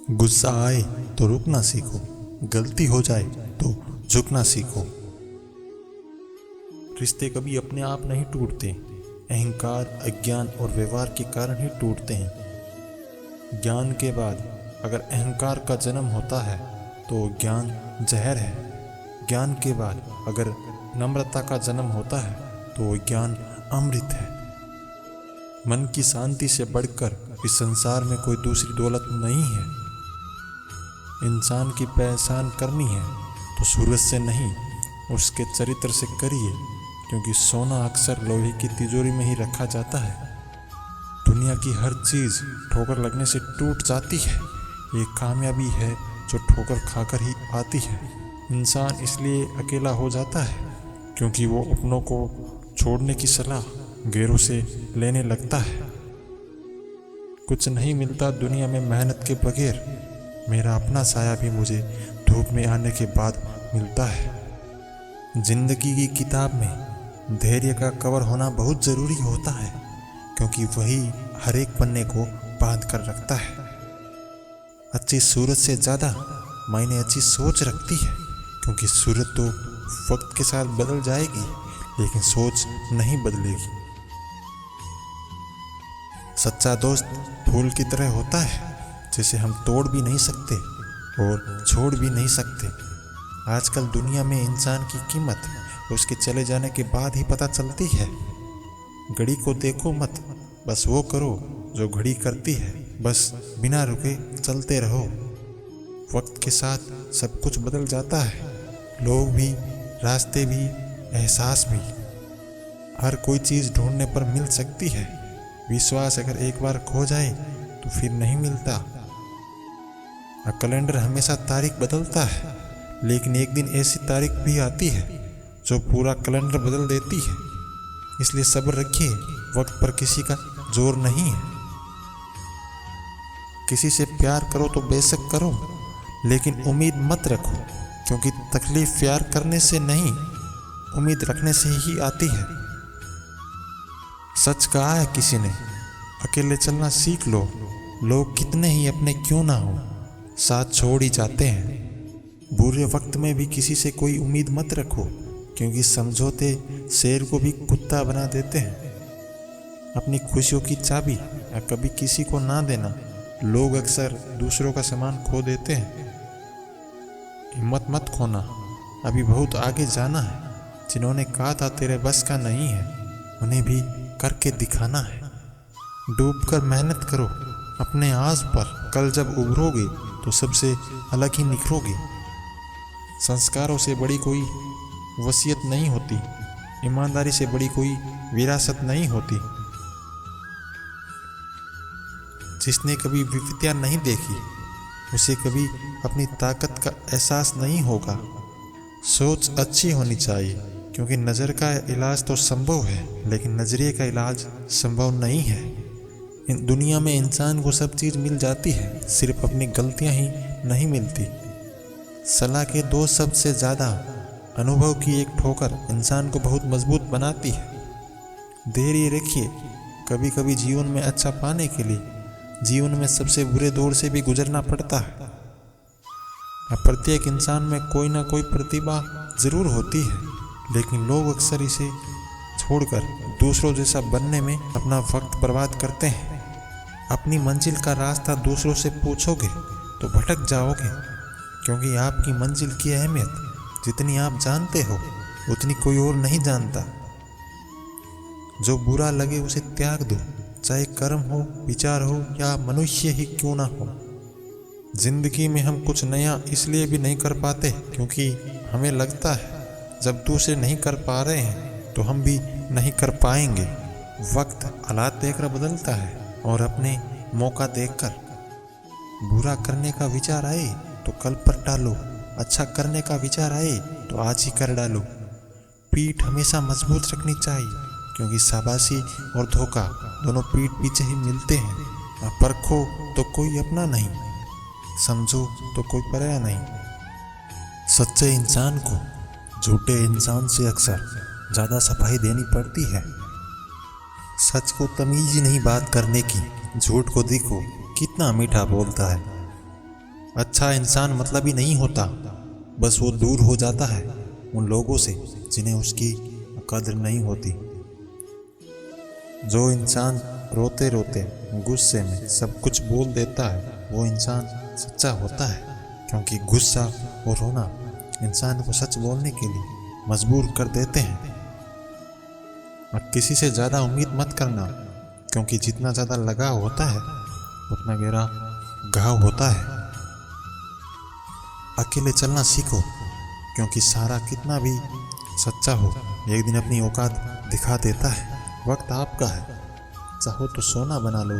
गुस्सा आए तो रुकना सीखो, गलती हो जाए तो झुकना सीखो। रिश्ते कभी अपने आप नहीं टूटते, अहंकार, अज्ञान और व्यवहार के कारण ही टूटते हैं। ज्ञान के बाद अगर अहंकार का जन्म होता है तो ज्ञान जहर है। ज्ञान के बाद अगर नम्रता का जन्म होता है तो ज्ञान अमृत है। मन की शांति से बढ़कर इस संसार में कोई दूसरी दौलत नहीं है। इंसान की पहचान करनी है तो सूरज से नहीं, उसके चरित्र से करिए, क्योंकि सोना अक्सर लोहे की तिजोरी में ही रखा जाता है। दुनिया की हर चीज़ ठोकर लगने से टूट जाती है। ये कामयाबी है जो ठोकर खाकर ही आती है। इंसान इसलिए अकेला हो जाता है क्योंकि वो अपनों को छोड़ने की सलाह गैरों से लेने लगता है। कुछ नहीं मिलता दुनिया में मेहनत के बगैर। मेरा अपना साया भी मुझे धूप में आने के बाद मिलता है। जिंदगी की किताब में धैर्य का कवर होना बहुत ज़रूरी होता है, क्योंकि वही हर एक पन्ने को बांध कर रखता है। अच्छी सूरत से ज़्यादा मायने अच्छी सोच रखती है, क्योंकि सूरत तो वक्त के साथ बदल जाएगी लेकिन सोच नहीं बदलेगी। सच्चा दोस्त फूल की तरह होता है, जिसे हम तोड़ भी नहीं सकते और छोड़ भी नहीं सकते। आजकल दुनिया में इंसान की कीमत उसके चले जाने के बाद ही पता चलती है। घड़ी को देखो मत, बस वो करो जो घड़ी करती है। बस बिना रुके चलते रहो। वक्त के साथ सब कुछ बदल जाता है, लोग भी, रास्ते भी, एहसास भी। हर कोई चीज़ ढूंढने पर मिल सकती है। विश्वास अगर एक बार खो जाए तो फिर नहीं मिलता। कैलेंडर हमेशा तारीख बदलता है, लेकिन एक दिन ऐसी तारीख भी आती है जो पूरा कैलेंडर बदल देती है। इसलिए सब्र रखिए, वक्त पर किसी का जोर नहीं है। किसी से प्यार करो तो बेशक करो, लेकिन उम्मीद मत रखो, क्योंकि तकलीफ प्यार करने से नहीं, उम्मीद रखने से ही आती है। सच कहा है किसी ने, अकेले चलना सीख लो। लोग कितने ही अपने क्यों ना हो, साथ छोड़ ही जाते हैं। बुरे वक्त में भी किसी से कोई उम्मीद मत रखो, क्योंकि समझौते शेर को भी कुत्ता बना देते हैं। अपनी खुशियों की चाबी या कभी किसी को ना देना। लोग अक्सर दूसरों का सामान खो देते हैं। हिम्मत मत खोना, अभी बहुत आगे जाना है। जिन्होंने कहा था तेरे बस का नहीं है, उन्हें भी करके दिखाना है। डूबकर मेहनत करो अपने आस पर, कल जब उभरोगे तो सबसे अलग ही निखरोगे। संस्कारों से बड़ी कोई वसीयत नहीं होती, ईमानदारी से बड़ी कोई विरासत नहीं होती। जिसने कभी विपत्तियां नहीं देखी, उसे कभी अपनी ताकत का एहसास नहीं होगा। सोच अच्छी होनी चाहिए, क्योंकि नज़र का इलाज तो संभव है, लेकिन नज़रिए का इलाज संभव नहीं है। इन दुनिया में इंसान को सब चीज़ मिल जाती है, सिर्फ अपनी गलतियां ही नहीं मिलती। सलाह के 2 शब्द से ज़्यादा अनुभव की एक ठोकर इंसान को बहुत मजबूत बनाती है। धैर्य रखिए, कभी कभी जीवन में अच्छा पाने के लिए जीवन में सबसे बुरे दौर से भी गुजरना पड़ता है। प्रत्येक इंसान में कोई ना कोई प्रतिभा ज़रूर होती है, लेकिन लोग अक्सर इसे छोड़कर दूसरों जैसा बनने में अपना वक्त बर्बाद करते हैं। अपनी मंजिल का रास्ता दूसरों से पूछोगे तो भटक जाओगे, क्योंकि आपकी मंजिल की अहमियत जितनी आप जानते हो उतनी कोई और नहीं जानता। जो बुरा लगे उसे त्याग दो, चाहे कर्म हो, विचार हो या मनुष्य ही क्यों ना हो। जिंदगी में हम कुछ नया इसलिए भी नहीं कर पाते क्योंकि हमें लगता है जब दूसरे नहीं कर पा रहे हैं तो हम भी नहीं कर पाएंगे। वक्त हालात देखकर बदलता है, और अपने मौका देखकर। बुरा करने का विचार आए तो कल पर टालो, अच्छा करने का विचार आए तो आज ही कर डालो। पीठ हमेशा मजबूत रखनी चाहिए, क्योंकि शाबाशी और धोखा दोनों पीठ पीछे ही मिलते हैं। परखो तो कोई अपना नहीं, समझो तो कोई पराया नहीं। सच्चे इंसान को झूठे इंसान से अक्सर ज़्यादा सफाई देनी पड़ती है। सच को तमीज ही नहीं बात करने की, झूठ को देखो कितना मीठा बोलता है। अच्छा इंसान मतलब ही नहीं होता, बस वो दूर हो जाता है उन लोगों से जिन्हें उसकी कद्र नहीं होती। जो इंसान रोते रोते गुस्से में सब कुछ बोल देता है वो इंसान सच्चा होता है, क्योंकि गुस्सा और रोना इंसान को सच बोलने के लिए मजबूर कर देते हैं। और किसी से ज़्यादा उम्मीद मत करना, क्योंकि जितना ज़्यादा लगाव होता है उतना गहरा घाव होता है। अकेले चलना सीखो, क्योंकि सहारा कितना भी सच्चा हो एक दिन अपनी औकात दिखा देता है। वक्त आपका है, चाहो तो सोना बना लो,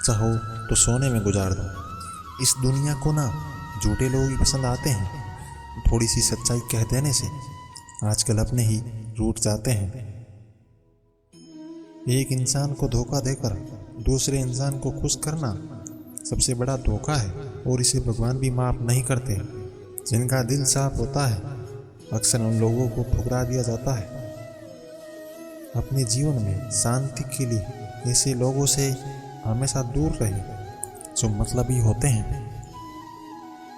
चाहो तो सोने में गुजार दो। इस दुनिया को ना झूठे लोग ही पसंद आते हैं। थोड़ी सी सच्चाई कह देने से आजकल अपने ही रूठ जाते हैं। एक इंसान को धोखा देकर दूसरे इंसान को खुश करना सबसे बड़ा धोखा है, और इसे भगवान भी माफ नहीं करते। जिनका दिल साफ होता है अक्सर उन लोगों को ठुकरा दिया जाता है। अपने जीवन में शांति के लिए ऐसे लोगों से हमेशा दूर रहे जो मतलबी होते हैं।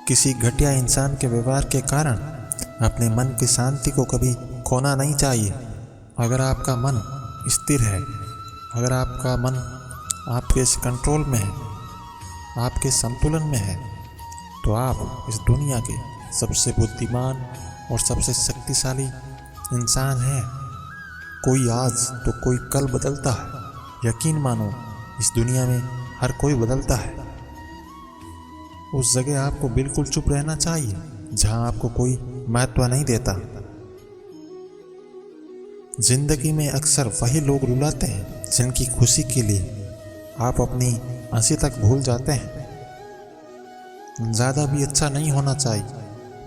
किसी घटिया इंसान के व्यवहार के कारण अपने मन की शांति को कभी खोना नहीं चाहिए। अगर आपका मन स्थिर है, अगर आपका मन आपके कंट्रोल में है, आपके संतुलन में है, तो आप इस दुनिया के सबसे बुद्धिमान और सबसे शक्तिशाली इंसान हैं। कोई आज तो कोई कल बदलता है। यकीन मानो इस दुनिया में हर कोई बदलता है। उस जगह आपको बिल्कुल चुप रहना चाहिए जहां आपको कोई महत्व नहीं देता। जिंदगी में अक्सर वही लोग रुलाते हैं जिनकी खुशी के लिए आप अपनी हंसी तक भूल जाते हैं। ज़्यादा भी अच्छा नहीं होना चाहिए,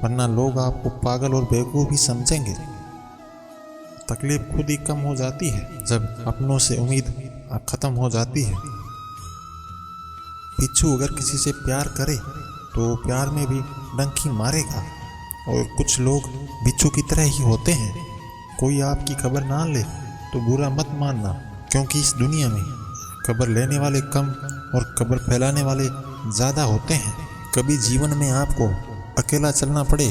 वरना लोग आपको पागल और बेवकूफ़ भी समझेंगे। तकलीफ खुद ही कम हो जाती है जब अपनों से उम्मीद खत्म हो जाती है। बिच्छू अगर किसी से प्यार करे तो प्यार में भी डंकी मारेगा, और कुछ लोग बिच्छू की तरह ही होते हैं। कोई आपकी खबर ना ले तो बुरा मत मानना, क्योंकि इस दुनिया में खबर लेने वाले कम और खबर फैलाने वाले ज़्यादा होते हैं। कभी जीवन में आपको अकेला चलना पड़े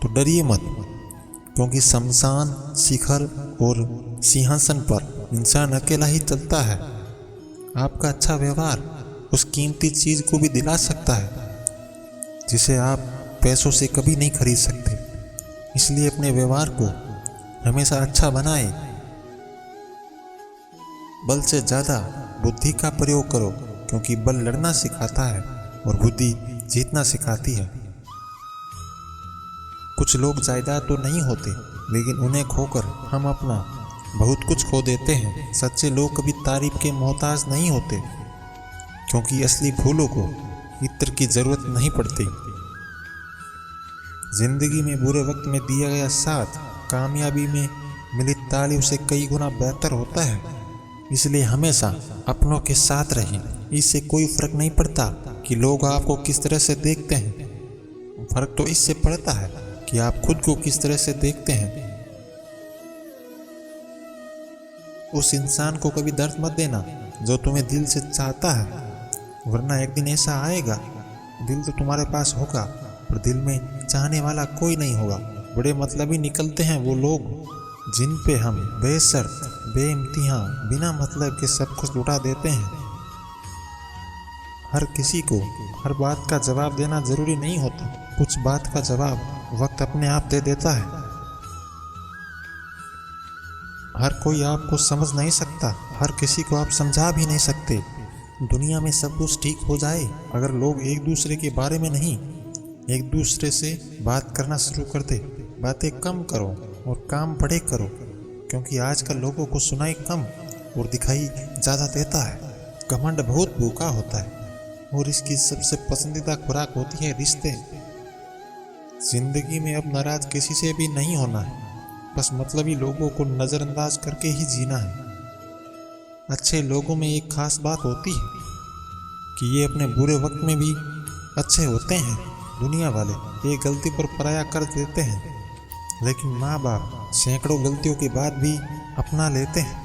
तो डरिए मत, क्योंकि शमशान, शिखर और सिंहासन पर इंसान अकेला ही चलता है। आपका अच्छा व्यवहार उस कीमती चीज़ को भी दिला सकता है जिसे आप पैसों से कभी नहीं खरीद सकते। इसलिए अपने व्यवहार को हमेशा अच्छा बनाएं। बल से ज़्यादा बुद्धि का प्रयोग करो, क्योंकि बल लड़ना सिखाता है और बुद्धि जीतना सिखाती है। कुछ लोग जायदाद तो नहीं होते, लेकिन उन्हें खोकर हम अपना बहुत कुछ खो देते हैं। सच्चे लोग कभी तारीफ के मोहताज नहीं होते, क्योंकि असली फूलों को इत्र की जरूरत नहीं पड़ती। जिंदगी में बुरे वक्त में दिया गया साथ कामयाबी में मिली तालीफ से कई गुना बेहतर होता है। इसलिए हमेशा अपनों के साथ रहें। इससे कोई फर्क नहीं पड़ता कि लोग आपको किस तरह से देखते हैं, फर्क तो इससे पड़ता है कि आप खुद को किस तरह से देखते हैं। उस इंसान को कभी दर्द मत देना जो तुम्हें दिल से चाहता है, वरना एक दिन ऐसा आएगा, दिल तो तुम्हारे पास होगा पर दिल में चाहने वाला कोई नहीं होगा। बड़े मतलबी निकलते हैं वो लोग जिन पे हम बेशर्त बेइम्तिहां बिना मतलब के सब कुछ लुटा देते हैं। हर किसी को हर बात का जवाब देना जरूरी नहीं होता। कुछ बात का जवाब वक्त अपने आप दे देता है। हर कोई आपको समझ नहीं सकता, हर किसी को आप समझा भी नहीं सकते। दुनिया में सब कुछ ठीक हो जाए अगर लोग एक दूसरे के बारे में नहीं, एक दूसरे से बात करना शुरू कर दे। बातें कम करो और काम बड़े करो, क्योंकि आजकल लोगों को सुनाई कम और दिखाई ज़्यादा देता है। घमंड बहुत भूखा होता है और इसकी सबसे पसंदीदा खुराक होती है रिश्ते। जिंदगी में अब नाराज किसी से भी नहीं होना है, बस मतलबी लोगों को नज़रअंदाज करके ही जीना है। अच्छे लोगों में एक खास बात होती है कि ये अपने बुरे वक्त में भी अच्छे होते हैं। दुनिया वाले एक गलती पर पराया कर देते हैं, लेकिन माँ बाप सैकड़ों गलतियों के बाद भी अपना लेते हैं।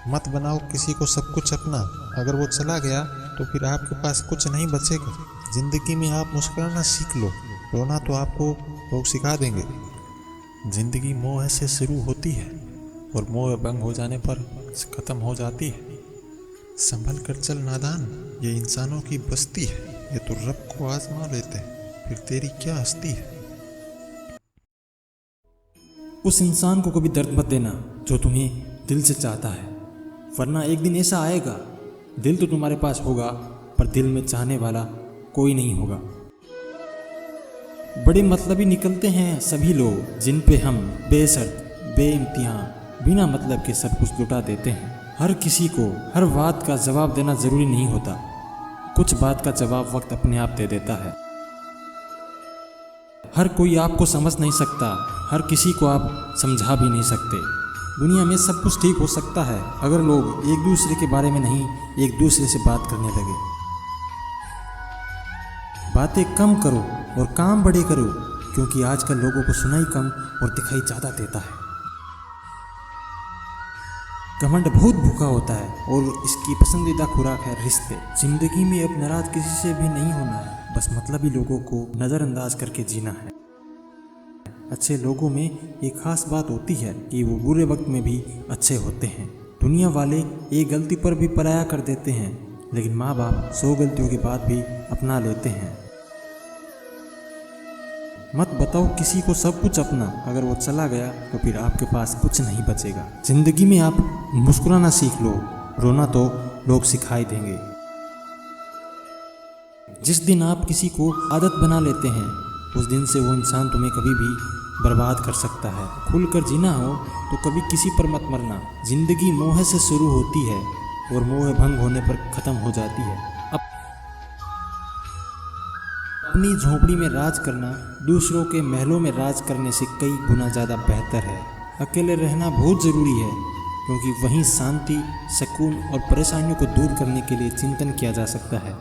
मत बनाओ किसी को सब कुछ अपना, अगर वो चला गया तो फिर आपके पास कुछ नहीं बचेगा। जिंदगी में आप मुस्कुराना सीख लो, रोना तो आपको लोग सिखा देंगे। जिंदगी मोह से शुरू होती है और मोह भंग हो जाने पर खत्म हो जाती है। संभल कर चल नादान, ये इंसानों की बस्ती है, ये तो रब को आजमा लेते हैं, फिर तेरी क्या हस्ती है। उस इंसान को कभी दर्द मत देना जो तुम्हें दिल से चाहता है, वरना एक दिन ऐसा आएगा, दिल तो तुम्हारे पास होगा पर दिल में चाहने वाला कोई नहीं होगा। बड़े मतलबी निकलते हैं सभी लोग जिन पे हम बेशर्त बेइम्तिहान बिना मतलब के सब कुछ लुटा देते हैं। हर किसी को हर बात का जवाब देना ज़रूरी नहीं होता, कुछ बात का जवाब वक्त अपने आप दे देता है। हर कोई आपको समझ नहीं सकता, हर किसी को आप समझा भी नहीं सकते। दुनिया में सब कुछ ठीक हो सकता है अगर लोग एक दूसरे के बारे में नहीं एक दूसरे से बात करने लगे। बातें कम करो और काम बड़े करो, क्योंकि आजकल लोगों को सुनाई कम और दिखाई ज़्यादा देता है। घमंड बहुत भूखा होता है और इसकी पसंदीदा खुराक है रिश्ते। जिंदगी में अब नाराज किसी से भी नहीं होना है, बस मतलबी लोगों को नज़रअंदाज करके जीना है। अच्छे लोगों में एक खास बात होती है कि वो बुरे वक्त में भी अच्छे होते हैं। दुनिया वाले एक गलती पर भी पराया कर देते हैं, लेकिन माँ बाप 100 गलतियों के बाद भी अपना लेते हैं। मत बताओ किसी को सब कुछ अपना, अगर वो चला गया तो फिर आपके पास कुछ नहीं बचेगा। जिंदगी में आप मुस्कुराना सीख लो, रोना तो लोग सिखाई देंगे। जिस दिन आप किसी को आदत बना लेते हैं उस दिन से वो इंसान तुम्हें कभी भी बर्बाद कर सकता है। खुलकर जीना हो तो कभी किसी पर मत मरना। जिंदगी मोह से शुरू होती है और मोह भंग होने पर ख़त्म हो जाती है। अपनी झोंपड़ी में राज करना दूसरों के महलों में राज करने से कई गुना ज़्यादा बेहतर है। अकेले रहना बहुत ज़रूरी है, क्योंकि वहीं शांति, सुकून और परेशानियों को दूर करने के लिए चिंतन किया जा सकता है।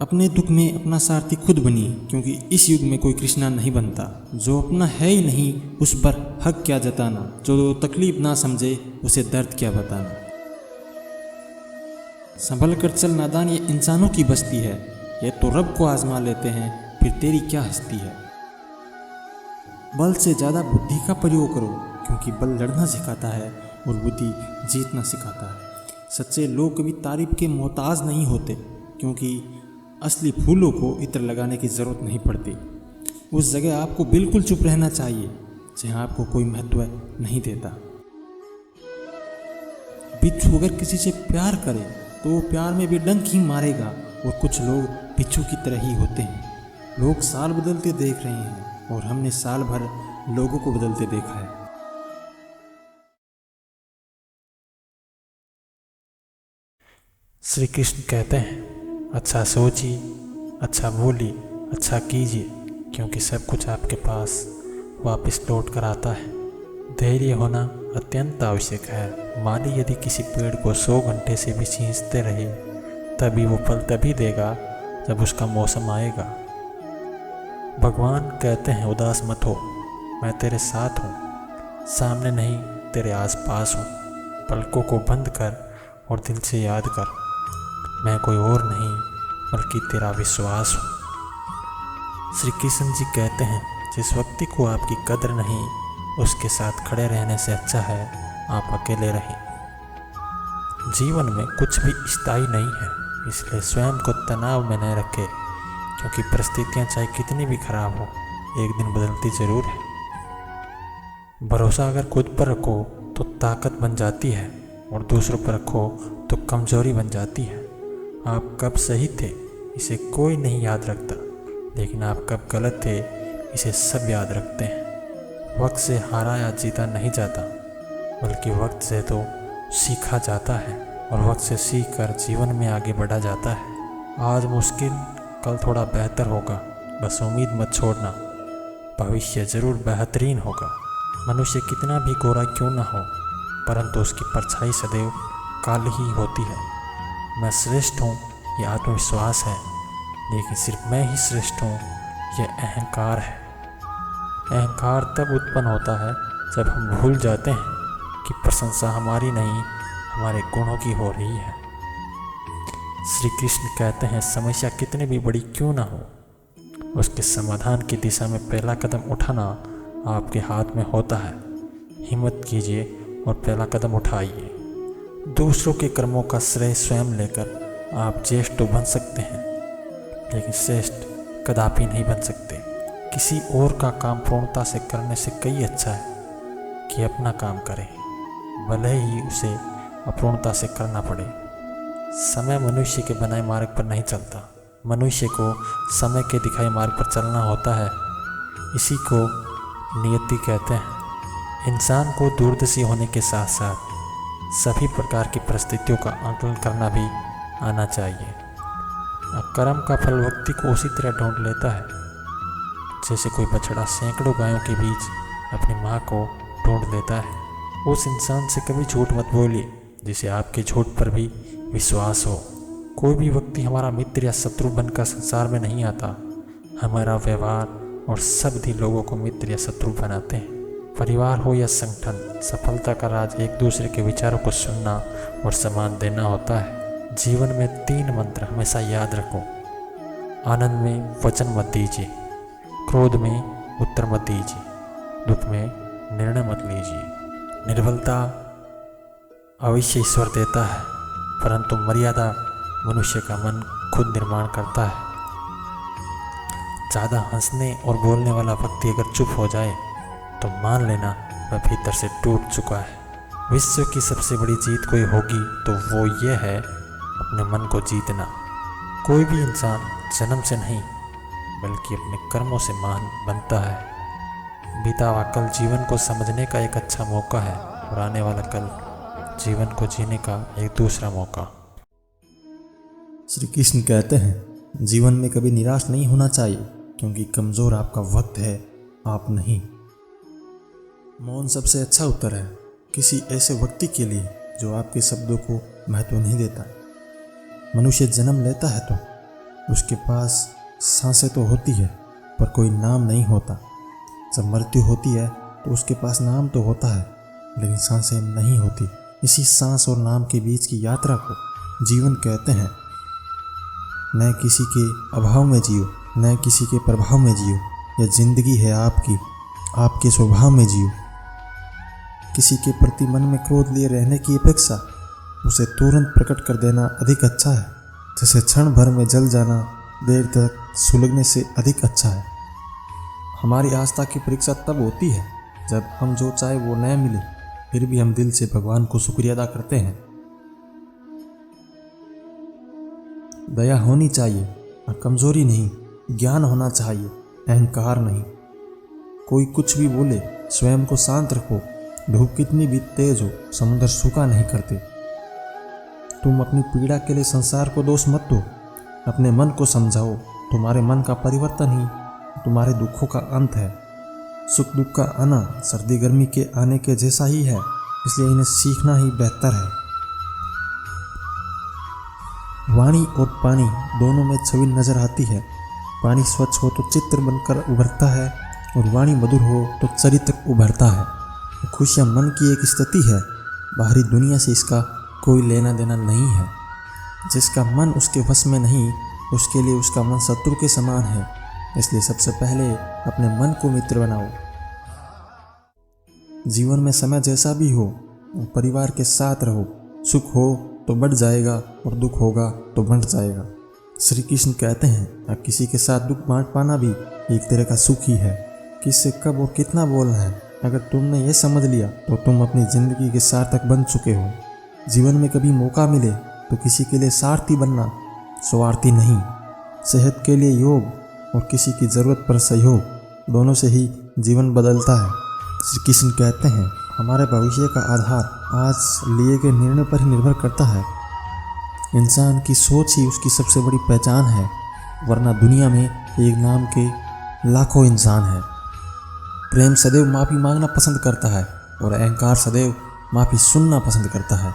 अपने दुख में अपना सारथी खुद बनिए, क्योंकि इस युग में कोई कृष्णा नहीं बनता। जो अपना है ही नहीं उस पर हक क्या जताना, जो तकलीफ ना समझे उसे दर्द क्या बताना। संभल कर चल नादान, ये इंसानों की बस्ती है, ये तो रब को आजमा लेते हैं, फिर तेरी क्या हस्ती है। बल से ज़्यादा बुद्धि का प्रयोग करो, क्योंकि बल लड़ना सिखाता है और बुद्धि जीतना सिखाता है। सच्चे लोग कभी तारीफ के मोहताज नहीं होते, क्योंकि असली फूलों को इत्र लगाने की ज़रूरत नहीं पड़ती। उस जगह आपको बिल्कुल चुप रहना चाहिए जहाँ आपको कोई महत्व नहीं देता। बिच्छू अगर किसी से प्यार करे तो वो प्यार में भी डंक ही मारेगा, और कुछ लोग बिच्छू की तरह ही होते हैं। लोग साल बदलते देख रहे हैं और हमने साल भर लोगों को बदलते देखा है। श्री कृष्ण कहते हैं, अच्छा सोचिए, अच्छा बोलिए, अच्छा कीजिए, क्योंकि सब कुछ आपके पास वापस लौट कर आता है। धैर्य होना अत्यंत आवश्यक है। माली यदि किसी पेड़ को 100 घंटे से भी सींचते रहे तभी वो फल तभी देगा जब उसका मौसम आएगा। भगवान कहते हैं, उदास मत हो, मैं तेरे साथ हूँ, सामने नहीं तेरे आसपास हूँ। पलकों को बंद कर और दिल से याद कर, मैं कोई और नहीं बल्कि तेरा विश्वास हूँ। श्री कृष्ण जी कहते हैं, जिस व्यक्ति को आपकी कदर नहीं उसके साथ खड़े रहने से अच्छा है आप अकेले रहें। जीवन में कुछ भी स्थायी नहीं है, इसलिए स्वयं को तनाव में न रखें, क्योंकि परिस्थितियां चाहे कितनी भी खराब हो एक दिन बदलती ज़रूर है। भरोसा अगर खुद पर रखो तो ताकत बन जाती है और दूसरों पर रखो तो कमजोरी बन जाती है। आप कब सही थे इसे कोई नहीं याद रखता, लेकिन आप कब गलत थे इसे सब याद रखते हैं। वक्त से हारा या जीता नहीं जाता, बल्कि वक्त से तो सीखा जाता है, और वक्त से सीख कर जीवन में आगे बढ़ा जाता है। आज मुश्किल, कल थोड़ा बेहतर होगा, बस उम्मीद मत छोड़ना, भविष्य ज़रूर बेहतरीन होगा। मनुष्य कितना भी गोरा क्यों ना हो, परंतु उसकी परछाई सदैव काली ही होती है। मैं श्रेष्ठ हूँ यह आत्मविश्वास है, लेकिन सिर्फ मैं ही श्रेष्ठ हूँ यह अहंकार है। अहंकार तब उत्पन्न होता है जब हम भूल जाते हैं कि प्रशंसा हमारी नहीं हमारे गुणों की हो रही है। श्री कृष्ण कहते हैं समस्या कितनी भी बड़ी क्यों ना हो, उसके समाधान की दिशा में पहला कदम उठाना आपके हाथ में होता है। हिम्मत कीजिए और पहला कदम उठाइए। दूसरों के कर्मों का श्रेय स्वयं लेकर आप ज्येष्ठ तो बन सकते हैं, लेकिन श्रेष्ठ कदापि नहीं बन सकते। किसी और का काम पूर्णता से करने से कई अच्छा है कि अपना काम करें, भले ही उसे अपूर्णता से करना पड़े। समय मनुष्य के बनाए मार्ग पर नहीं चलता, मनुष्य को समय के दिखाए मार्ग पर चलना होता है। इसी को नियति कहते हैं। इंसान को दूरदर्शी होने के साथ साथ सभी प्रकार की परिस्थितियों का आकलन करना भी आना चाहिए। कर्म का फल व्यक्ति को उसी तरह ढूंढ लेता है जैसे कोई बछड़ा सैकड़ों गायों के बीच अपनी माँ को ढूंढ लेता है। उस इंसान से कभी झूठ मत बोलिए जिसे आपके झूठ पर भी विश्वास हो। कोई भी व्यक्ति हमारा मित्र या शत्रु बनकर संसार में नहीं आता। हमारा व्यवहार और शब्द ही लोगों को मित्र या शत्रु बनाते हैं। परिवार हो या संगठन, सफलता का राज एक दूसरे के विचारों को सुनना और सम्मान देना होता है। जीवन में 3 मंत्र हमेशा याद रखो। आनंद में वचन मत दीजिए, क्रोध में उत्तर मत दीजिए, दुख में निर्णय मत लीजिए। निर्बलता अवश्य ईश्वर देता है, परंतु मर्यादा मनुष्य का मन खुद निर्माण करता है। ज़्यादा हंसने और बोलने वाला व्यक्ति अगर चुप हो जाए तो मान लेना वह भीतर से टूट चुका है। विश्व की सबसे बड़ी जीत कोई होगी तो वो ये है अपने मन को जीतना। कोई भी इंसान जन्म से नहीं बल्कि अपने कर्मों से महान बनता है। बीता हुआ कल जीवन को समझने का एक अच्छा मौका है और आने वाला कल जीवन को जीने का एक दूसरा मौका। श्री कृष्ण कहते हैं जीवन में कभी निराश नहीं होना चाहिए, क्योंकि कमज़ोर आपका वक्त है, आप नहीं। मौन सबसे अच्छा उत्तर है किसी ऐसे व्यक्ति के लिए जो आपके शब्दों को महत्व नहीं देता। मनुष्य जन्म लेता है तो उसके पास सांसें तो होती है पर कोई नाम नहीं होता। जब मृत्यु होती है तो उसके पास नाम तो होता है लेकिन सांसें नहीं होती। इसी सांस और नाम के बीच की यात्रा को जीवन कहते हैं। न किसी के अभाव में जियो, न किसी के प्रभाव में जियो। यह जिंदगी है आपकी, आपके स्वभाव में जियो। किसी के प्रति मन में क्रोध लिए रहने की अपेक्षा उसे तुरंत प्रकट कर देना अधिक अच्छा है। जैसे क्षण भर में जल जाना देर तक सुलगने से अधिक अच्छा है। हमारी आस्था की परीक्षा तब होती है जब हम जो चाहे वो न मिले, फिर भी हम दिल से भगवान को शुक्रिया अदा करते हैं। दया होनी चाहिए और कमजोरी नहीं, ज्ञान होना चाहिए, अहंकार नहीं। कोई कुछ भी बोले स्वयं को शांत रखो। धूप कितनी भी तेज हो समुद्र सूखा नहीं करते। तुम अपनी पीड़ा के लिए संसार को दोष मत दो, अपने मन को समझाओ। तुम्हारे मन का परिवर्तन ही तुम्हारे दुखों का अंत है। सुख दुख का आना सर्दी गर्मी के आने के जैसा ही है, इसलिए इन्हें सीखना ही बेहतर है। वाणी और पानी दोनों में छवि नजर आती है। पानी स्वच्छ हो तो चित्र बनकर उभरता है और वाणी मधुर हो तो चरित्र उभरता है। खुशियाँ मन की एक स्थिति है, बाहरी दुनिया से इसका कोई लेना देना नहीं है। जिसका मन उसके वश में नहीं, उसके लिए उसका मन शत्रु के समान है। इसलिए सबसे पहले अपने मन को मित्र बनाओ। जीवन में समय जैसा भी हो, परिवार के साथ रहो। सुख हो तो बढ़ जाएगा और दुख होगा तो बढ़ जाएगा। श्री कृष्ण कहते हैं अब किसी के साथ दुख बांट पाना भी एक तरह का सुख ही है। किससे कब और कितना बोलना है, अगर तुमने ये समझ लिया तो तुम अपनी ज़िंदगी के सार्थक बन चुके हो। जीवन में कभी मौका मिले तो किसी के लिए सारथी बनना, स्वार्थी नहीं। सेहत के लिए योग और किसी की ज़रूरत पर सहयोग, दोनों से ही जीवन बदलता है। श्री कृष्ण कहते हैं हमारे भविष्य का आधार आज लिए गए निर्णय पर ही निर्भर करता है। इंसान की सोच ही उसकी सबसे बड़ी पहचान है, वरना दुनिया में एक नाम के लाखों इंसान हैं। प्रेम सदैव माफ़ी मांगना पसंद करता है और अहंकार सदैव माफ़ी सुनना पसंद करता है।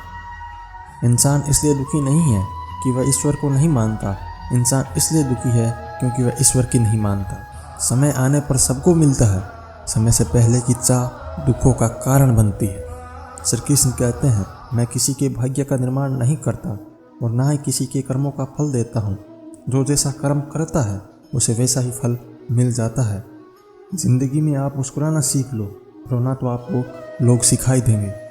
इंसान इसलिए दुखी नहीं है कि वह ईश्वर को नहीं मानता, इंसान इसलिए दुखी है क्योंकि वह ईश्वर की नहीं मानता। समय आने पर सबको मिलता है, समय से पहले की चाह दुखों का कारण बनती है। श्री कृष्ण कहते हैं मैं किसी के भाग्य का निर्माण नहीं करता, और ना ही किसी के कर्मों का फल देता हूँ। जो जैसा कर्म करता है उसे वैसा ही फल मिल जाता है। जिंदगी में आप मुस्कुराना सीख लो, रोना तो आपको लोग सिखाई देंगे।